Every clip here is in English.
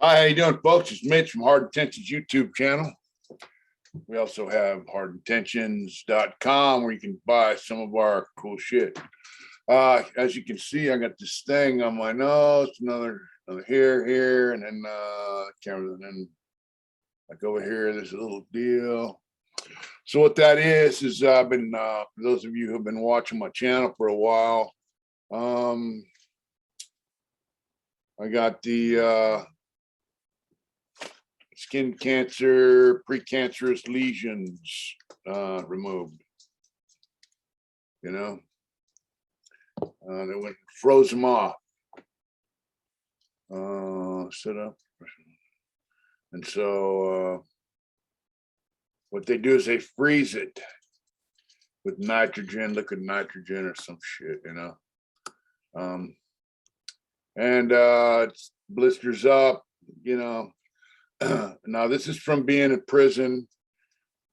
Hi, how you doing, folks? It's Mitch from Hard Intentions YouTube channel. We also have HARDINTENTIONS.com where you can buy some of our cool shit. As you can see, I got this thing on my nose, another here, and then camera, and then like over here, there's a little deal. So what that is I've been for those of you who've been watching my channel for a while, I got the skin cancer, precancerous lesions removed. You know, they went froze them off. Set up, and so what they do is they freeze it with nitrogen, liquid nitrogen, or some shit, you know. And it blisters up, you know. Now this is from being in prison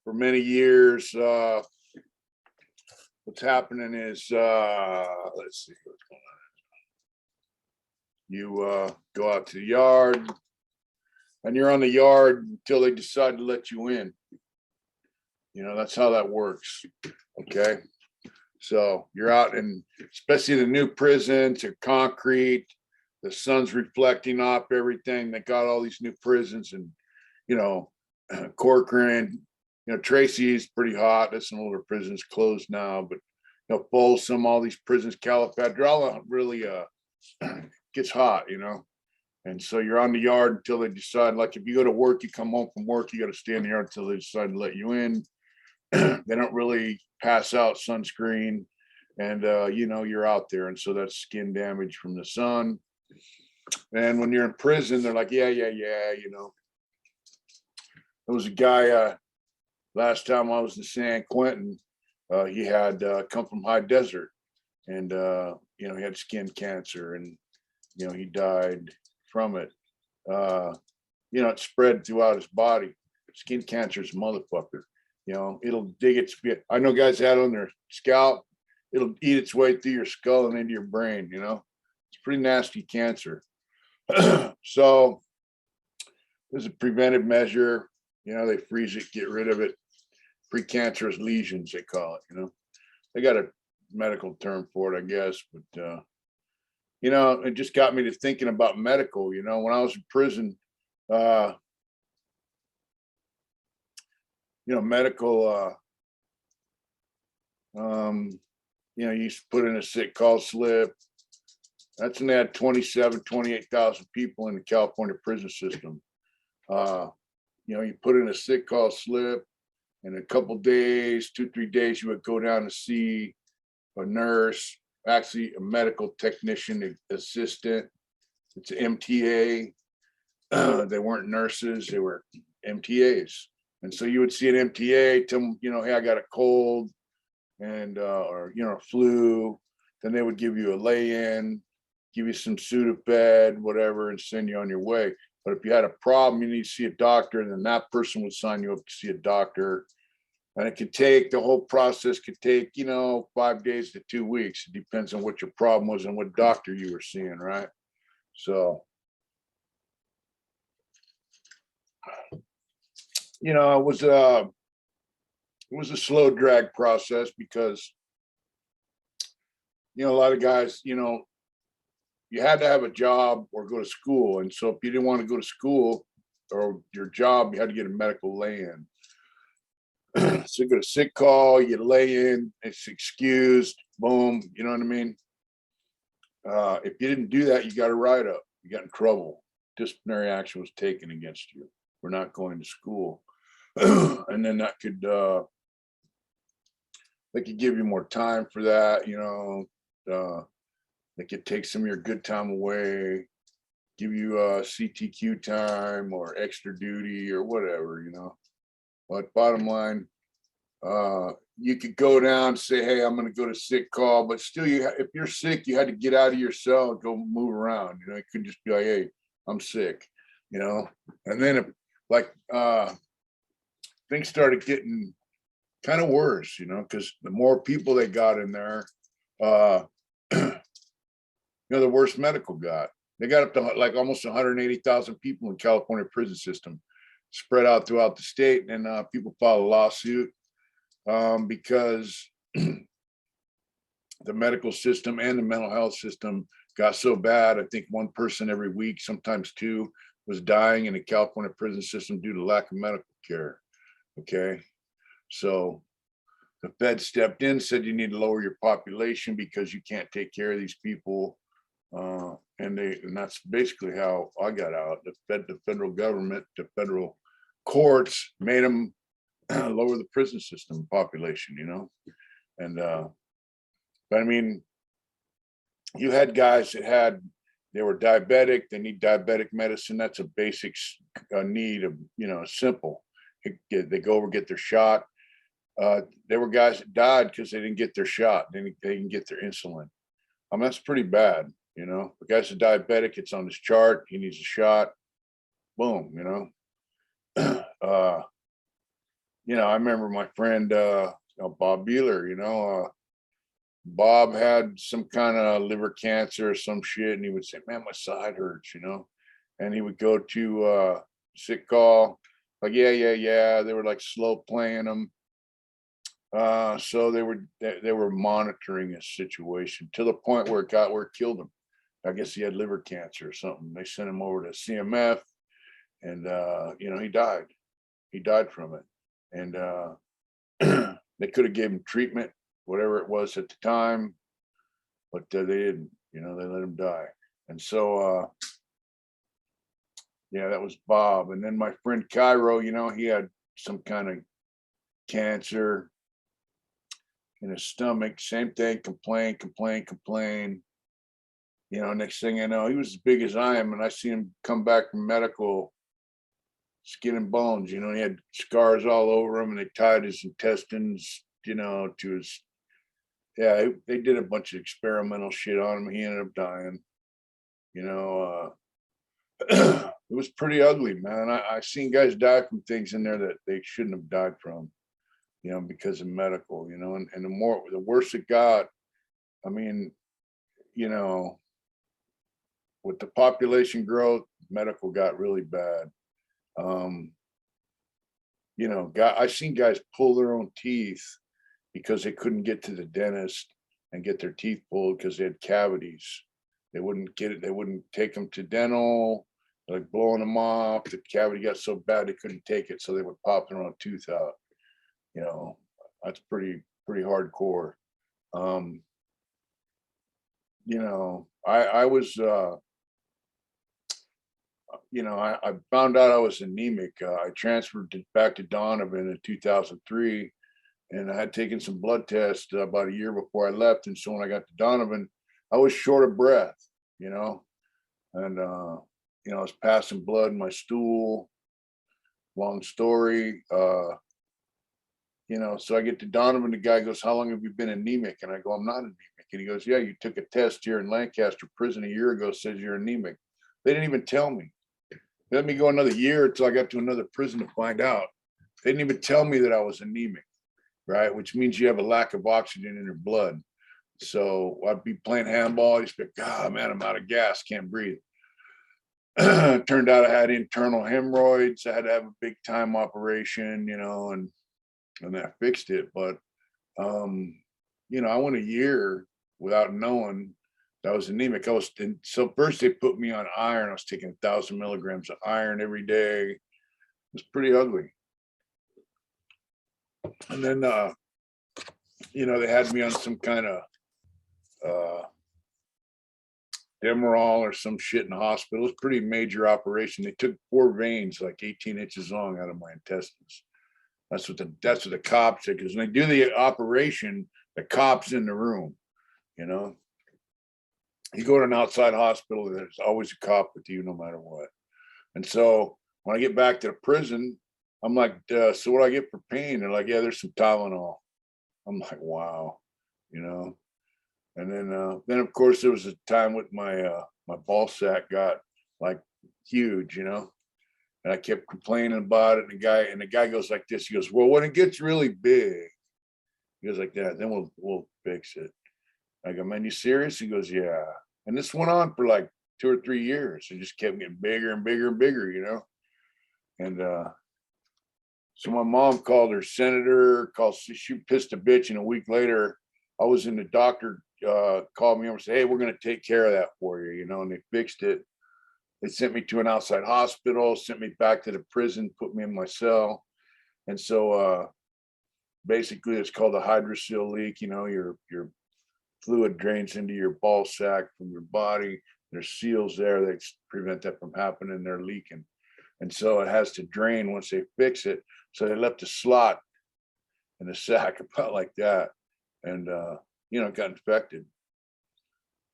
for many years. What's happening is let's see what's going on. You go out to the yard, and you're on the yard until they decide to let you in. You know, that's how that works. Okay, so you're out, and especially the new prisons are concrete. The sun's reflecting off everything. They got all these new prisons, and you know, Corcoran, you know, Tracy's pretty hot. That's some older prisons closed now, but you know, Folsom, all these prisons, Caliphat, they're all really gets hot, you know. And so you're on the yard until they decide. Like if you go to work, you come home from work, you got to stay in the yard until they decide to let you in. They don't really pass out sunscreen, and you know, you're out there, and so that's skin damage from the sun. And when you're in prison, they're like, yeah, you know. There was a guy last time I was in San Quentin. He had come from high desert, and you know, he had skin cancer, and you know, he died from it. You know, it spread throughout his body. Skin cancer is a motherfucker. You know, it'll dig its. I know guys had it on their scalp. It'll eat its way through your skull and into your brain. You know, it's pretty nasty cancer. So there's a preventive measure. You know, they freeze it, get rid of it. Precancerous lesions, they call it. You know, they got a medical term for it, I guess. But you know, it just got me to thinking about medical. You know, when I was in prison, you know, medical. You know, you used to put in a sick call slip. That's when they had 28,000 people in the California prison system. You know, you put in a sick call slip, and a couple days, 2-3 days, you would go down to see a nurse, actually a medical technician assistant. It's an MTA. They weren't nurses, they were MTAs. And so you would see an MTA, tell them, you know, hey, I got a cold, and or you know, flu. Then they would give you a lay-in, give you some Sudafed, whatever, and send you on your way. But if you had a problem, you need to see a doctor, and then that person would sign you up to see a doctor. And it could take, the whole process could take, you know, 5 days to 2 weeks. It depends on what your problem was and what doctor you were seeing, right? So, you know, it was a slow drag process because, you know, a lot of guys, you know, you had to have a job or go to school. And so if you didn't want to go to school or your job, you had to get a medical lay-in. So you go to sick call, you lay in, it's excused, boom, you know what I mean? If you didn't do that, you got a write-up, you got in trouble. Disciplinary action was taken against you. We're not going to school. And then that could, they could give you more time for that, you know. They could take some of your good time away, give you CTQ time or extra duty or whatever, you know. But bottom line, you could go down and say, hey, I'm going to go to sick call, but still, if you're sick, you had to get out of your cell and go move around. You know, it couldn't just be like, hey, I'm sick, you know. And then if like things started getting kind of worse, you know, because the more people they got in there, you know, the worse medical got. They got up to like almost 180,000 people in California prison system, spread out throughout the state. And people filed a lawsuit because the medical system and the mental health system got so bad. I think one person every week, sometimes two, was dying in the California prison system due to lack of medical care. Okay. So the Fed stepped in, said you need to lower your population because you can't take care of these people. And that's basically how I got out. The federal government, the federal courts made them lower the prison system population, you know? And, but I mean, you had guys that they were diabetic, they need diabetic medicine. That's a basic need of, you know, simple. They go over, get their shot. There were guys that died because they didn't get their shot. They didn't get their insulin. That's pretty bad, you know. The guy's a diabetic, it's on his chart, he needs a shot. Boom, you know. You know, I remember my friend Bob Beeler, you know, Bob had some kind of liver cancer or some shit, and he would say, man, my side hurts, you know. And he would go to sick call, like, yeah. They were like slow playing him. So they were monitoring his situation to the point where it killed him. I guess he had liver cancer or something. They sent him over to CMF, and you know, he died from it. And they could have gave him treatment, whatever it was at the time, but they didn't, you know, they let him die. And so yeah, that was Bob. And then my friend Cairo, you know, he had some kind of cancer in his stomach, same thing, complain. You know, next thing I know, he was as big as I am, and I seen him come back from medical, skin and bones. You know, he had scars all over him, and they tied his intestines, you know, to his. Yeah, they did a bunch of experimental shit on him. He ended up dying. You know, it was pretty ugly, man. I seen guys die from things in there that they shouldn't have died from, you know, because of medical, you know, and the worse it got, I mean, you know, with the population growth, medical got really bad. You know, I've seen guys pull their own teeth because they couldn't get to the dentist and get their teeth pulled because they had cavities. They wouldn't get it. They wouldn't take them to dental, like blowing them off. The cavity got so bad they couldn't take it, so they would pop their own tooth out. You know, that's pretty hardcore. You know, I was you know, I found out I was anemic. I transferred back to Donovan in 2003, and I had taken some blood tests about a year before I left. And so when I got to Donovan, I was short of breath, you know, and you know, I was passing blood in my stool. Long story. You know, so I get to Donovan, the guy goes, how long have you been anemic? And I go, I'm not anemic. And he goes, yeah, you took a test here in Lancaster prison a year ago, says you're anemic. They didn't even tell me. They let me go another year until I got to another prison to find out. They didn't even tell me that I was anemic, right? Which means you have a lack of oxygen in your blood. So I'd be playing handball. I just be, God, man, I'm out of gas, can't breathe. Turned out I had internal hemorrhoids. I had to have a big time operation, you know, and that fixed it. But you know, I went a year without knowing that I was anemic. So first they put me on iron. I was taking 1,000 milligrams of iron every day. It was pretty ugly. And then you know, they had me on some kind of Demerol or some shit in the hospital. It was a pretty major operation. They took 4 veins like 18 inches long out of my intestines. That's what the cops said, because when they do the operation, the cop's in the room, you know. You go to an outside hospital, there's always a cop with you no matter what. And so when I get back to the prison, I'm like, so what do I get for pain? They're like, yeah, there's some Tylenol. I'm like, wow, you know. And then of course there was a time with my my ball sack got like huge, you know. And I kept complaining about it. And the guy goes like this. He goes, well, when it gets really big, he goes like that, then we'll fix it. I go, man, you serious? He goes, yeah. And this went on for like 2 or 3 years. It just kept getting bigger and bigger and bigger, you know. And so my mom called her senator, she pissed a bitch, and a week later, I was in the doctor called me over and said, hey, we're going to take care of that for you, you know, and they fixed it. They sent me to an outside hospital, sent me back to the prison, put me in my cell. And so basically it's called a hydrocele leak. You know, your fluid drains into your ball sack from your body. There's seals there that prevent that from happening. They're leaking. And so it has to drain once they fix it. So they left a slot in the sack about like that. And, you know, it got infected.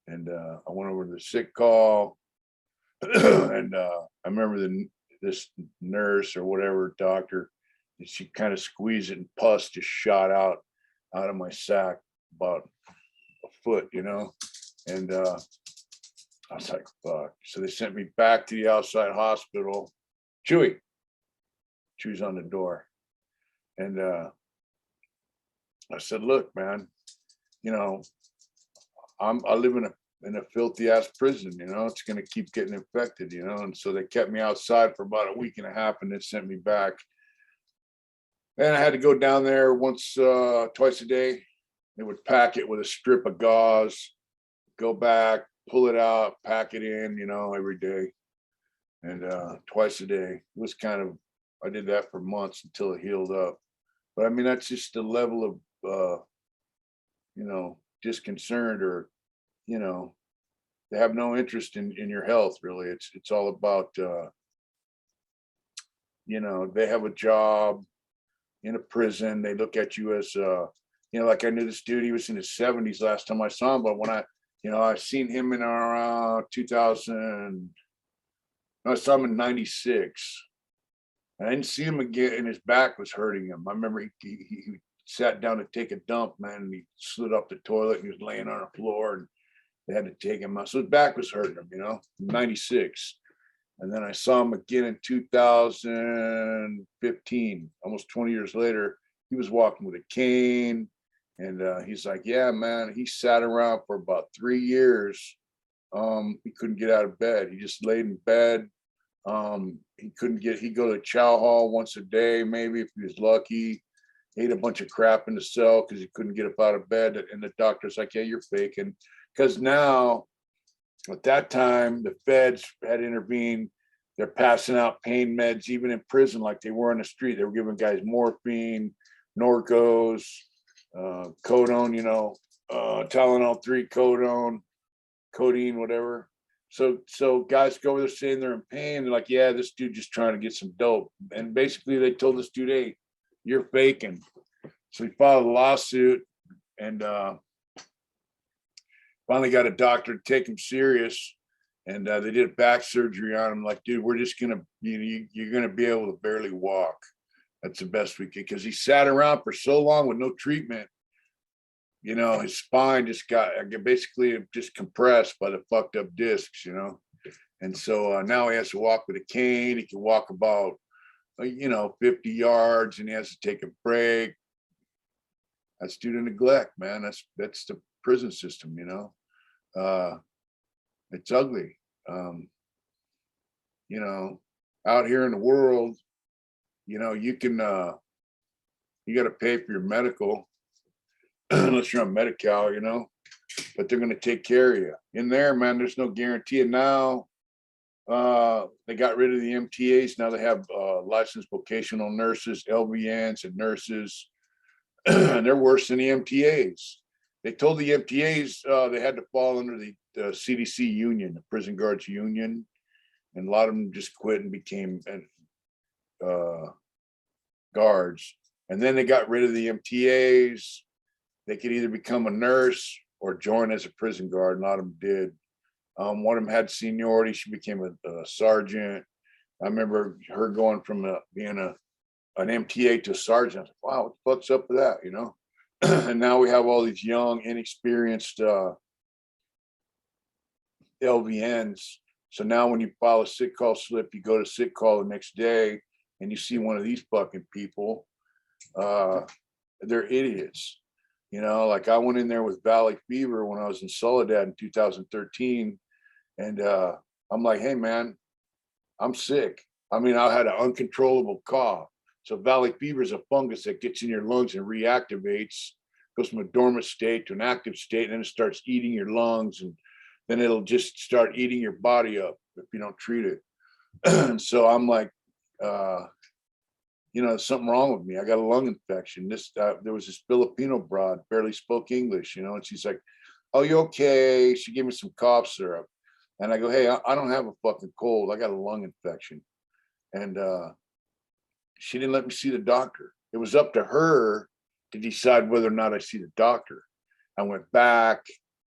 And I went over to the sick call. And I remember this nurse or whatever doctor, and she kind of squeezed it and pus just shot out of my sack about a foot, you know. And I was like, fuck. So they sent me back to the outside hospital. Chewy's on the door. And I said, look, man, you know, I live in a filthy ass prison, you know, it's going to keep getting infected, you know. And so they kept me outside for about a week and a half, and then sent me back. And I had to go down there twice a day. They would pack it with a strip of gauze, go back, pull it out, pack it in, you know, every day. And twice a day. It was kind of, I did that for months until it healed up. But I mean, that's just the level of, you know, disconcerned, or, you know, they have no interest in your health, really. It's all about, you know, they have a job in a prison. They look at you as, you know, like I knew this dude, he was in his 70s last time I saw him. But when I seen him in around 2000, I saw him in 96. I didn't see him again, and his back was hurting him. I remember he sat down to take a dump, man, and he slid off the toilet, and he was laying on the floor, and they had to take him out. So his back was hurting him, you know, 96. And then I saw him again in 2015, almost 20 years later. He was walking with a cane. And he's like, yeah, man, he sat around for about 3 years. He couldn't get out of bed. He just laid in bed. He'd go to chow hall once a day, maybe if he was lucky. Ate a bunch of crap in the cell because he couldn't get up out of bed. And the doctor's like, yeah, you're faking. Because now, at that time, the feds had intervened. They're passing out pain meds, even in prison, like they were on the street. They were giving guys morphine, Norcos, Codone, you know, Tylenol 3, Codone, codeine, whatever. So guys go over there saying they're in pain. They're like, yeah, this dude just trying to get some dope. And basically they told this dude, hey, you're faking. So he filed a lawsuit, and finally got a doctor to take him serious. And they did back surgery on him. Like, dude, we're just going to, you're going to be able to barely walk. That's the best we could, because he sat around for so long with no treatment. You know, his spine just got basically just compressed by the fucked up discs, you know. And so now he has to walk with a cane. He can walk about, 50 yards, and he has to take a break. That's due to neglect, man. That's the prison system, you know. It's ugly. Out here in the world, you can, you got to pay for your medical unless you're on Medi-Cal, but they're going to take care of you. In there, man, there's no guarantee. And now they got rid of the MTAs. Now they have licensed vocational nurses, LVNs, and nurses, and they're worse than the MTAs. They told the MTAs they had to fall under the CDC union, the prison guards union, and a lot of them just quit and became guards. And then they got rid of the MTAs. They could either become a nurse or join as a prison guard. A lot of them did. One of them had seniority. She became a sergeant. I remember her going from being an MTA to a sergeant. I was like, wow, what the fuck's up with that, And now we have all these young, inexperienced LVNs. So now when you file a sick call slip, you go to sick call the next day and you see one of these fucking people. They're idiots. Like I went in there with valley fever when I was in Soledad in 2013, And I'm like, hey man, I'm sick. I mean, I had an uncontrollable cough. So valley fever is a fungus that gets in your lungs and reactivates, goes from a dormant state to an active state, and then it starts eating your lungs, and then it'll just start eating your body up if you don't treat it. And so I'm like, there's something wrong with me. I got a lung infection. There was this Filipino broad, barely spoke English, and she's like, "Oh, you okay?" She gave me some cough syrup, and I go, "Hey, I don't have a fucking cold. I got a lung infection." And she didn't let me see the doctor. It was up to her to decide whether or not I see the doctor. I went back,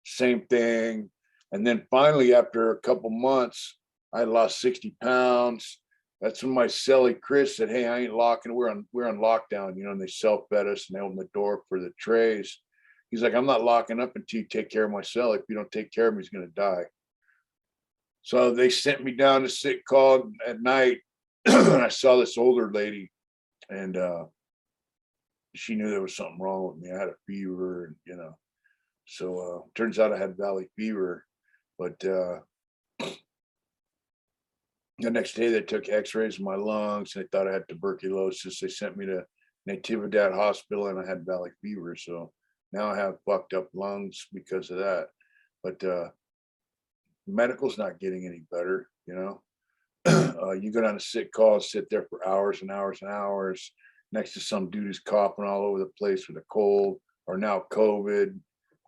same thing. And then finally, after a couple months, I had lost 60 pounds. That's when my celly Chris said, "Hey, I ain't locking. We're on lockdown, and they self-fed us and they opened the door for the trays." He's like, "I'm not locking up until you take care of my celly. If you don't take care of him, he's gonna die." So they sent me down to sick call at night. And I saw this older lady, and she knew there was something wrong with me. I had a fever, and so turns out I had valley fever. But the next day they took x-rays of my lungs, and they thought I had tuberculosis. They sent me to Natividad Hospital, and I had valley fever. So now I have fucked up lungs because of that. But medical's not getting any better. You go down to sick call, sit there for hours and hours and hours next to some dude who's coughing all over the place with a cold, or now COVID.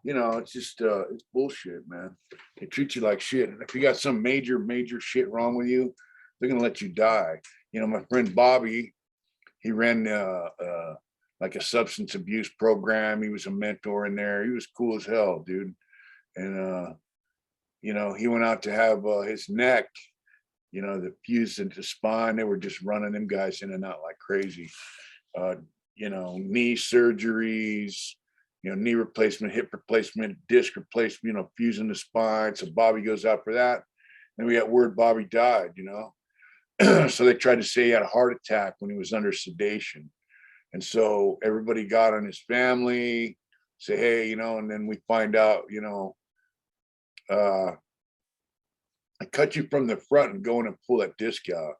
It's just it's bullshit, man. They treat you like shit. And if you got some major shit wrong with you, they're gonna let you die. My friend Bobby, he ran like a substance abuse program. He was a mentor in there. He was cool as hell, dude. And he went out to have his neck, the fused into spine. They were just running them guys in and out like crazy. Knee surgeries, knee replacement, hip replacement, disc replacement, fusing the spine. So Bobby goes out for that. And we got word Bobby died, So they tried to say he had a heart attack when he was under sedation. And so everybody got on his family, say, hey, and then we find out, I cut you from the front and go in and pull that disc out.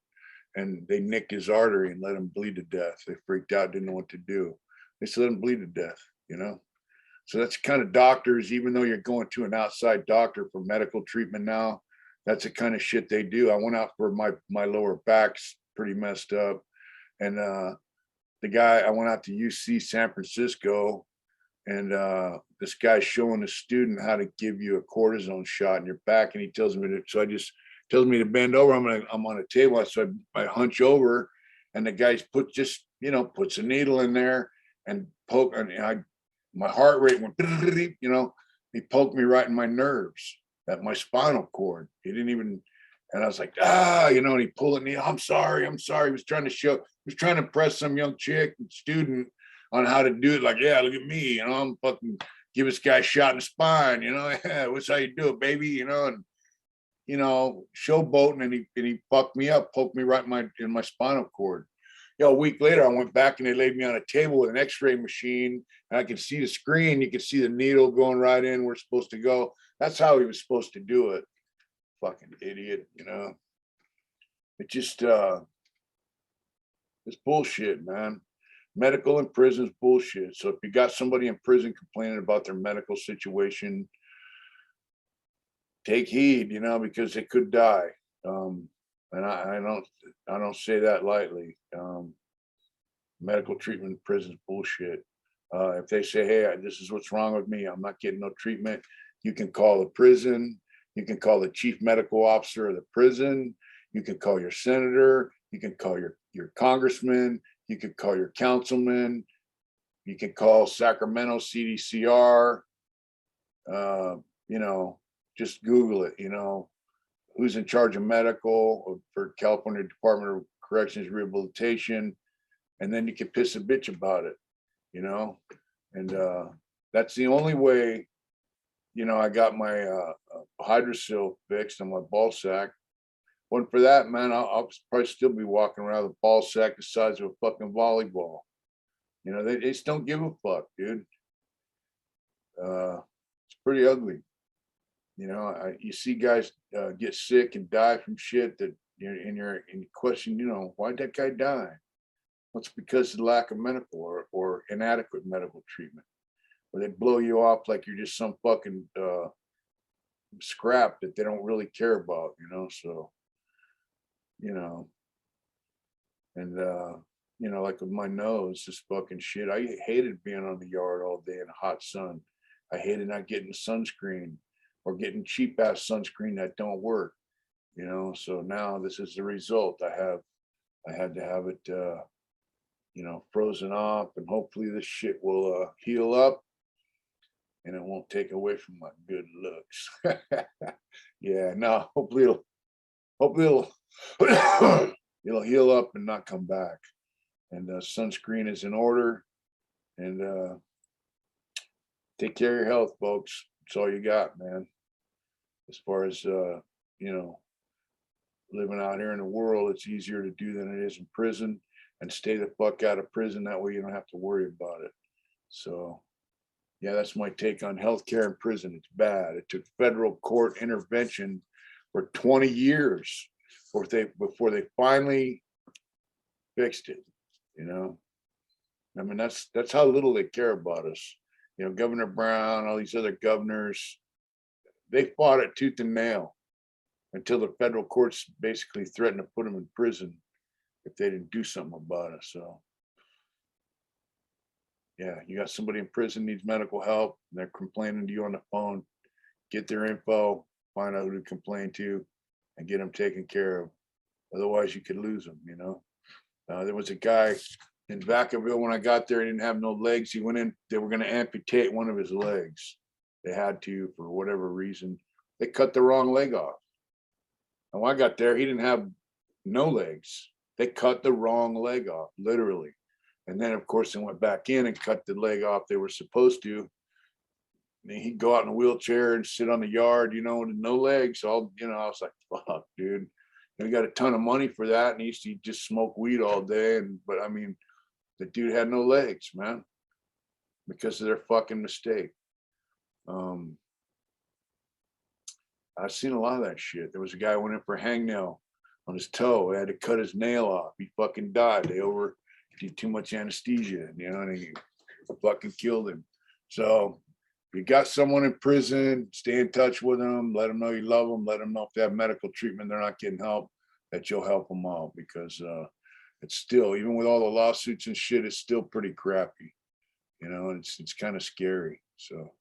And they nicked his artery and let him bleed to death. They freaked out, didn't know what to do. They said, let him bleed to death, So that's kind of doctors, even though you're going to an outside doctor for medical treatment now, that's the kind of shit they do. I went out for my lower back's pretty messed up. And I went out to UC San Francisco, and this guy's showing a student how to give you a cortisone shot in your back, and he tells me tells me to bend over. I'm on a table, so I hunch over, and the guy puts a needle in there and poke, and my heart rate went, he poked me right in my nerves, at my spinal cord. He didn't even, and I was like, and he pulled it. I'm sorry. He was trying to impress some young chick and on how to do it. Like, yeah, look at me, I'm fucking give this guy a shot in the spine, yeah, what's how you do it, baby, and showboating, and he fucked me up, poked me right in my spinal cord. A week later, I went back and they laid me on a table with an x-ray machine, and I could see the screen. You could see the needle going right in where it's supposed to go. That's how he was supposed to do it. Fucking idiot, It just, it's bullshit, man. Medical in prison is bullshit. So if you got somebody in prison complaining about their medical situation, take heed, because they could die. And I don't say that lightly. Medical treatment in prison is bullshit. If they say, hey, this is what's wrong with me, I'm not getting no treatment, you can call the prison. You can call the chief medical officer of the prison. You can call your senator. You can call your congressman. You can call your councilman. You can call Sacramento CDCR. Just Google it, who's in charge of medical for California Department of Corrections Rehabilitation. And then you can piss a bitch about it, and that's the only way, I got my hydrocele fixed on my ball sack. Wasn't for that, man, I'll probably still be walking around with a ball sack the size of a fucking volleyball. They just don't give a fuck, dude. It's pretty ugly. You know, you see guys get sick and die from shit that you're in question, you know, why'd that guy die? Well, it's because of the lack of medical or inadequate medical treatment. Or they blow you off like you're just some fucking scrap that they don't really care about, you know. So, you know, and you know, like with my nose, this fucking shit. I hated being on the yard all day in the hot sun. I hated not getting sunscreen or getting cheap ass sunscreen that don't work, you know. So now this is the result. I had to have it you know, frozen off, and hopefully this shit will heal up and it won't take away from my good looks. Yeah, no, hopefully it'll it'll heal up and not come back. And sunscreen is in order. And take care of your health, folks. That's all you got, man. As far as you know, living out here in the world, it's easier to do than it is in prison. And stay the fuck out of prison. That way you don't have to worry about it. So yeah, that's my take on healthcare in prison. It's bad. It took federal court intervention for 20 years before they finally fixed it. You know, I mean, that's how little they care about us. You know, Governor Brown, all these other governors, they fought it tooth and nail until the federal courts basically threatened to put them in prison if they didn't do something about it. So yeah, you got somebody in prison needs medical help, and they're complaining to you on the phone. Get their info, find out who to complain to, and get them taken care of. Otherwise, you could lose them. You know, there was a guy in Vacaville when I got there. He didn't have no legs. He went in. They were going to amputate one of his legs. They had to for whatever reason. They cut the wrong leg off. And when I got there, he didn't have no legs. They cut the wrong leg off, literally. And then, of course, they went back in and cut the leg off they were supposed to. And he'd go out in a wheelchair and sit on the yard, you know, with no legs. All, you know, I was like, fuck, dude. And he got a ton of money for that. And he used to just smoke weed all day. But I mean, the dude had no legs, man, because of their fucking mistake. I've seen a lot of that shit. There was a guy who went in for a hangnail on his toe. They had to cut his nail off. He fucking died. They did too much anesthesia, you know, and he fucking killed him. So if you got someone in prison, stay in touch with them, let them know you love them, let them know if they have medical treatment, they're not getting help, that you'll help them out, because it's still, even with all the lawsuits and shit, it's still pretty crappy, you know, and it's kind of scary. So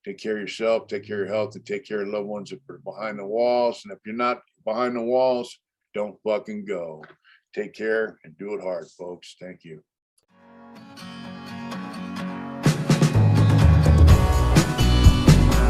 take care of yourself, take care of your health, and take care of loved ones that are behind the walls. And if you're not behind the walls, don't fucking go. Take care and do it hard, folks. Thank you.